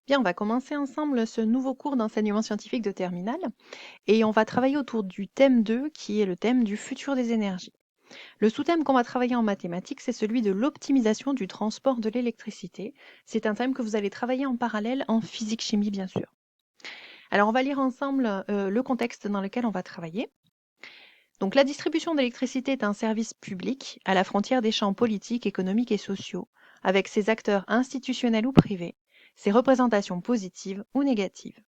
Bien, on va commencer ensemble ce nouveau cours d'enseignement scientifique de terminale et on va travailler autour du thème 2 qui est le thème du futur des énergies. Le sous-thème qu'on va travailler en mathématiques, c'est celui de l'optimisation du transport de l'électricité. C'est un thème que vous allez travailler en parallèle en physique-chimie, bien sûr. Alors, on va lire ensemble le contexte dans lequel on va travailler. Donc, la distribution d'électricité est un service public à la frontière des champs politiques, économiques et sociaux, avec ses acteurs institutionnels ou privés, ses représentations positives ou négatives.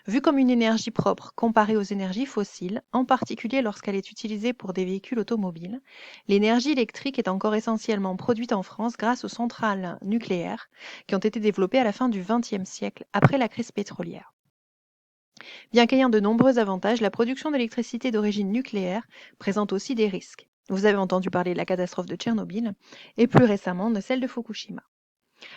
Vue comme une énergie propre comparée aux énergies fossiles, en particulier lorsqu'elle est utilisée pour des véhicules automobiles, l'énergie électrique est encore essentiellement produite en France grâce aux centrales nucléaires qui ont été développées à la fin du XXe siècle, après la crise pétrolière. Bien qu'ayant de nombreux avantages, la production d'électricité d'origine nucléaire présente aussi des risques. Vous avez entendu parler de la catastrophe de Tchernobyl et plus récemment de celle de Fukushima.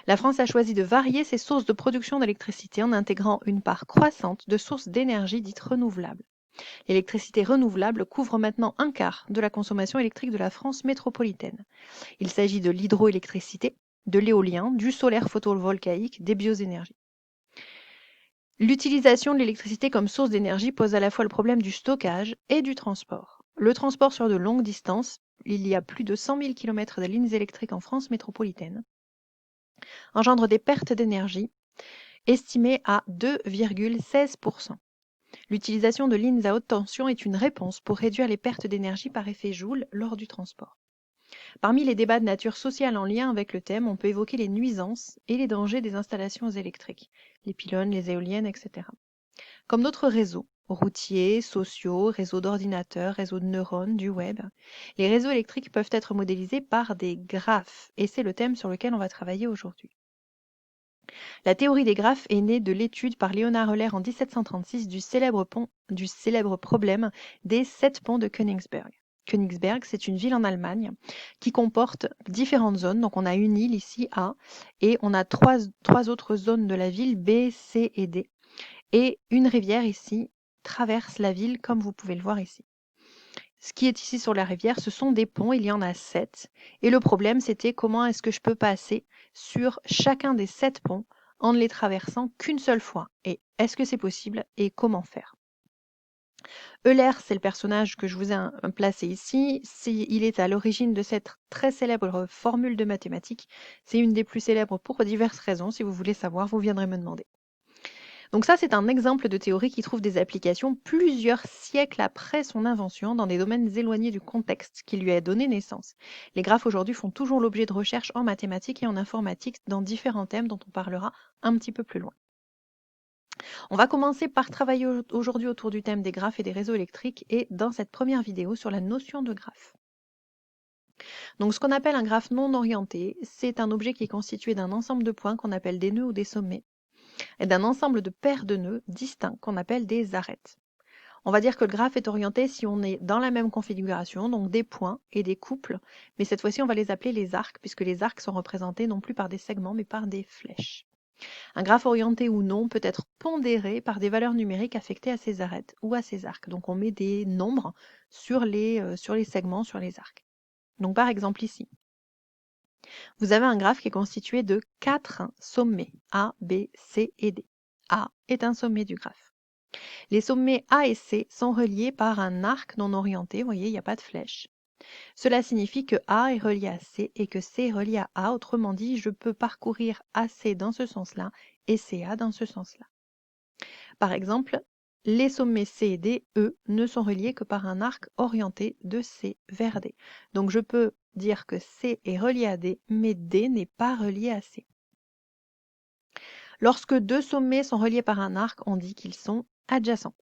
La France a choisi de varier ses sources de production d'électricité en intégrant une part croissante de sources d'énergie dites renouvelables. L'électricité renouvelable couvre maintenant un quart de la consommation électrique de la France métropolitaine. Il s'agit de l'hydroélectricité, de l'éolien, du solaire photovoltaïque, des bioénergies. L'utilisation de l'électricité comme source d'énergie pose à la fois le problème du stockage et du transport. Le transport sur de longues distances, il y a plus de 100 000 km de lignes électriques en France métropolitaine, engendre des pertes d'énergie estimées à 2,16%. L'utilisation de lignes à haute tension est une réponse pour réduire les pertes d'énergie par effet Joule lors du transport. Parmi les débats de nature sociale en lien avec le thème, on peut évoquer les nuisances et les dangers des installations électriques, les pylônes, les éoliennes, etc. Comme d'autres réseaux, routiers, sociaux, réseaux d'ordinateurs, réseaux de neurones, du web, les réseaux électriques peuvent être modélisés par des graphes, et c'est le thème sur lequel on va travailler aujourd'hui. La théorie des graphes est née de l'étude par Léonard Euler en 1736 du célèbre problème des 7 ponts de Königsberg. Königsberg, c'est une ville en Allemagne qui comporte différentes zones. Donc on a une île ici, A, et on a trois autres zones de la ville, B, C et D. Et une rivière ici traverse la ville, comme vous pouvez le voir ici. Ce qui est ici sur la rivière, ce sont des ponts, il y en a 7. Et le problème, c'était comment est-ce que je peux passer sur chacun des 7 ponts en ne les traversant qu'une seule fois. Et est-ce que c'est possible et comment faire? Euler, c'est le personnage que je vous ai placé ici. Il est à l'origine de cette très célèbre formule de mathématiques. C'est une des plus célèbres pour diverses raisons. Si vous voulez savoir, vous viendrez me demander. Donc ça, c'est un exemple de théorie qui trouve des applications plusieurs siècles après son invention dans des domaines éloignés du contexte qui lui a donné naissance. Les graphes aujourd'hui font toujours l'objet de recherches en mathématiques et en informatique dans différents thèmes dont on parlera un petit peu plus loin. On va commencer par travailler aujourd'hui autour du thème des graphes et des réseaux électriques et dans cette première vidéo sur la notion de graphe. Donc ce qu'on appelle un graphe non orienté, c'est un objet qui est constitué d'un ensemble de points qu'on appelle des nœuds ou des sommets et d'un ensemble de paires de nœuds distincts qu'on appelle des arêtes. On va dire que le graphe est orienté si on est dans la même configuration, donc des points et des couples, mais cette fois-ci on va les appeler les arcs, puisque les arcs sont représentés non plus par des segments, mais par des flèches. Un graphe orienté ou non peut être pondéré par des valeurs numériques affectées à ces arêtes ou à ces arcs. Donc on met des nombres sur les segments, sur les arcs. Donc par exemple ici, vous avez un graphe qui est constitué de 4 sommets, A, B, C et D. A est un sommet du graphe. Les sommets A et C sont reliés par un arc non orienté, vous voyez, il n'y a pas de flèche. Cela signifie que A est relié à C et que C est relié à A. Autrement dit, je peux parcourir AC dans ce sens-là et CA dans ce sens-là. Par exemple, les sommets C et D, eux, ne sont reliés que par un arc orienté de C vers D. Donc je peux dire que C est relié à D, mais D n'est pas relié à C. Lorsque deux sommets sont reliés par un arc, on dit qu'ils sont adjacents.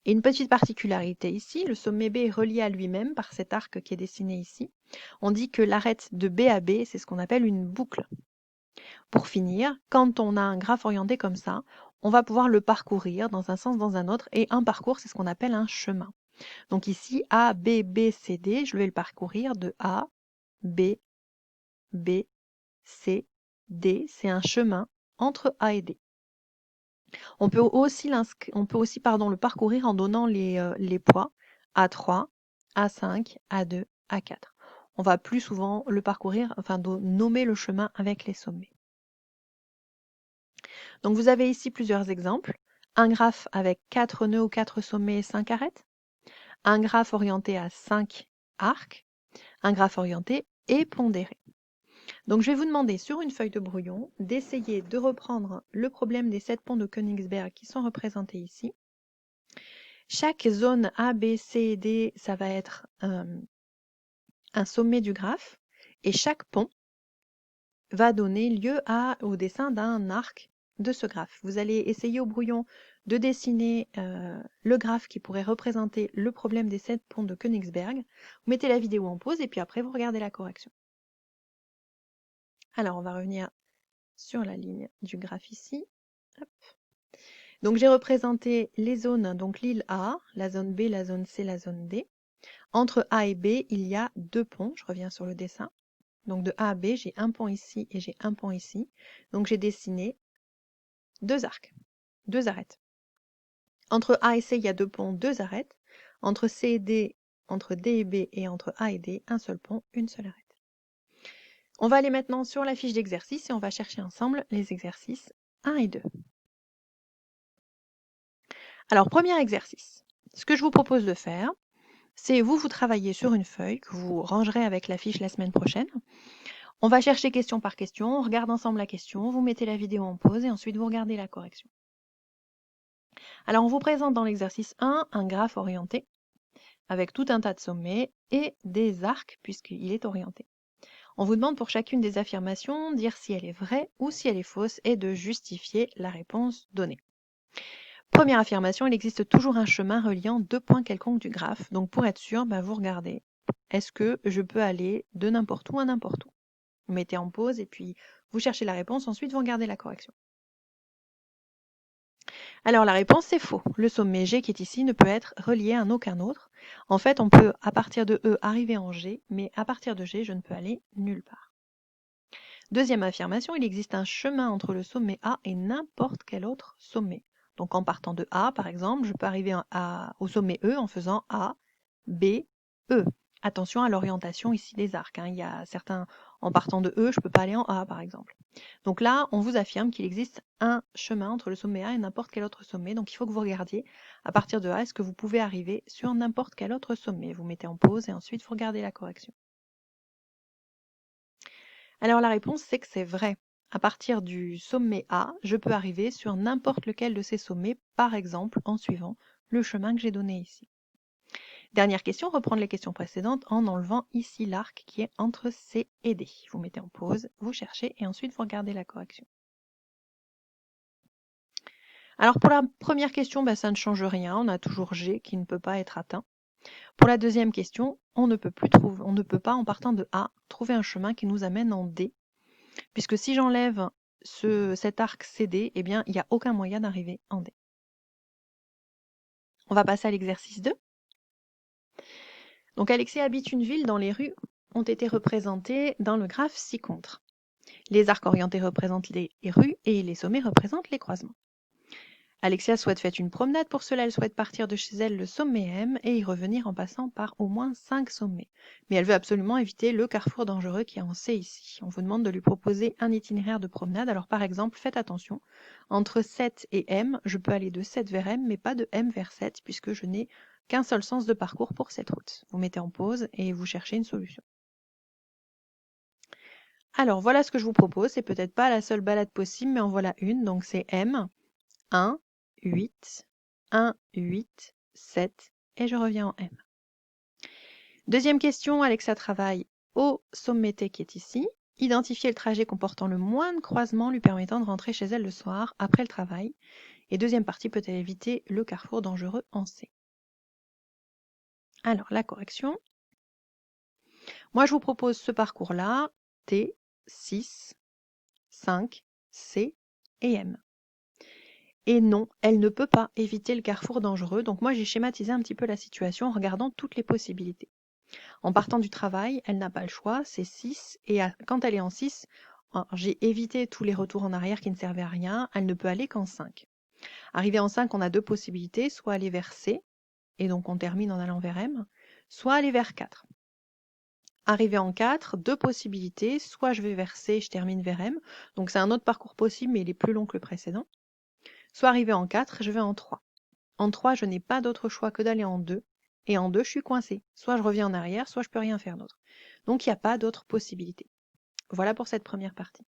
Et une petite particularité ici, le sommet B est relié à lui-même par cet arc qui est dessiné ici. On dit que l'arête de B à B, c'est ce qu'on appelle une boucle. Pour finir, quand on a un graphe orienté comme ça, on va pouvoir le parcourir dans un sens, dans un autre, et un parcours, c'est ce qu'on appelle un chemin. Donc ici, A, B, B, C, D, je vais le parcourir de A, B, B, C, D. C'est un chemin entre A et D. On peut aussi, le parcourir en donnant les poids A3, A5, A2, A4. On va plus souvent le parcourir, nommer le chemin avec les sommets. Donc vous avez ici plusieurs exemples. Un graphe avec 4 nœuds ou 4 sommets et 5 arêtes. Un graphe orienté à 5 arcs. Un graphe orienté et pondéré. Donc je vais vous demander sur une feuille de brouillon d'essayer de reprendre le problème des 7 ponts de Königsberg qui sont représentés ici. Chaque zone A, B, C et D, ça va être un sommet du graphe et chaque pont va donner lieu au dessin d'un arc de ce graphe. Vous allez essayer au brouillon de dessiner le graphe qui pourrait représenter le problème des 7 ponts de Königsberg. Vous mettez la vidéo en pause et puis après vous regardez la correction. Alors on va revenir sur la ligne du graphe ici. Hop. Donc j'ai représenté les zones, donc l'île A, la zone B, la zone C, la zone D. Entre A et B, il y a 2 ponts. Je reviens sur le dessin. Donc de A à B, j'ai un pont ici et j'ai un pont ici. Donc j'ai dessiné 2 arcs, 2 arêtes. Entre A et C, il y a 2 ponts, 2 arêtes. Entre C et D, entre D et B et entre A et D, un seul pont, une seule arête. On va aller maintenant sur la fiche d'exercice et on va chercher ensemble les exercices 1 et 2. Alors, premier exercice. Ce que je vous propose de faire, c'est vous travaillez sur une feuille que vous rangerez avec la fiche la semaine prochaine. On va chercher question par question, on regarde ensemble la question, vous mettez la vidéo en pause et ensuite vous regardez la correction. Alors, on vous présente dans l'exercice 1 un graphe orienté avec tout un tas de sommets et des arcs puisqu'il est orienté. On vous demande pour chacune des affirmations de dire si elle est vraie ou si elle est fausse et de justifier la réponse donnée. Première affirmation, il existe toujours un chemin reliant 2 points quelconques du graphe. Donc pour être sûr, vous regardez, est-ce que je peux aller de n'importe où à n'importe où? Vous mettez en pause et puis vous cherchez la réponse, ensuite vous regardez la correction. Alors la réponse c'est faux. Le sommet G qui est ici ne peut être relié à aucun autre. En fait, on peut à partir de E arriver en G, mais à partir de G, je ne peux aller nulle part. Deuxième affirmation, il existe un chemin entre le sommet A et n'importe quel autre sommet. Donc en partant de A, par exemple, je peux arriver au sommet E en faisant A, B, E. Attention à l'orientation ici des arcs. Il y a certains, en partant de E, je ne peux pas aller en A, par exemple. Donc là, on vous affirme qu'il existe un chemin entre le sommet A et n'importe quel autre sommet. Donc il faut que vous regardiez, à partir de A, est-ce que vous pouvez arriver sur n'importe quel autre sommet. Vous mettez en pause et ensuite vous regardez la correction. Alors la réponse, c'est que c'est vrai. À partir du sommet A, je peux arriver sur n'importe lequel de ces sommets, par exemple en suivant le chemin que j'ai donné ici. Dernière question, reprendre les questions précédentes en enlevant ici l'arc qui est entre C et D. Vous mettez en pause, vous cherchez et ensuite vous regardez la correction. Alors pour la première question, ça ne change rien, on a toujours G qui ne peut pas être atteint. Pour la deuxième question, on ne peut pas en partant de A trouver un chemin qui nous amène en D. Puisque si j'enlève cet arc CD, eh bien, il n'y a aucun moyen d'arriver en D. On va passer à l'exercice 2. Donc Alexis habite une ville dont les rues ont été représentées dans le graphe ci-contre. Les arcs orientés représentent les rues et les sommets représentent les croisements. Alexia souhaite faire une promenade, pour cela elle souhaite partir de chez elle le sommet M et y revenir en passant par au moins 5 sommets. Mais elle veut absolument éviter le carrefour dangereux qui est en C ici. On vous demande de lui proposer un itinéraire de promenade. Alors par exemple, faites attention, entre 7 et M, je peux aller de 7 vers M, mais pas de M vers 7, puisque je n'ai qu'un seul sens de parcours pour cette route. Vous mettez en pause et vous cherchez une solution. Alors voilà ce que je vous propose, c'est peut-être pas la seule balade possible, mais en voilà une, donc c'est M, 1, 8, 1, 8, 7, et je reviens en M. Deuxième question, Alexa travaille au sommet T qui est ici. Identifier le trajet comportant le moins de croisements lui permettant de rentrer chez elle le soir après le travail. Et deuxième partie, peut-elle éviter le carrefour dangereux en C? Alors, la correction. Moi, je vous propose ce parcours-là, T, 6, 5, C et M. Et non, elle ne peut pas éviter le carrefour dangereux. Donc moi, j'ai schématisé un petit peu la situation en regardant toutes les possibilités. En partant du travail, elle n'a pas le choix, c'est 6. Et quand elle est en 6, j'ai évité tous les retours en arrière qui ne servaient à rien. Elle ne peut aller qu'en 5. Arrivée en 5, on a 2 possibilités, soit aller vers C, et donc on termine en allant vers M, soit aller vers 4. Arrivé en 4, deux possibilités. Soit je vais vers C, je termine vers M. Donc c'est un autre parcours possible, mais il est plus long que le précédent. Soit arrivé en 4, je vais en 3. En 3, je n'ai pas d'autre choix que d'aller en 2. Et en 2, je suis coincée. Soit je reviens en arrière, soit je peux rien faire d'autre. Donc il n'y a pas d'autre possibilité. Voilà pour cette première partie.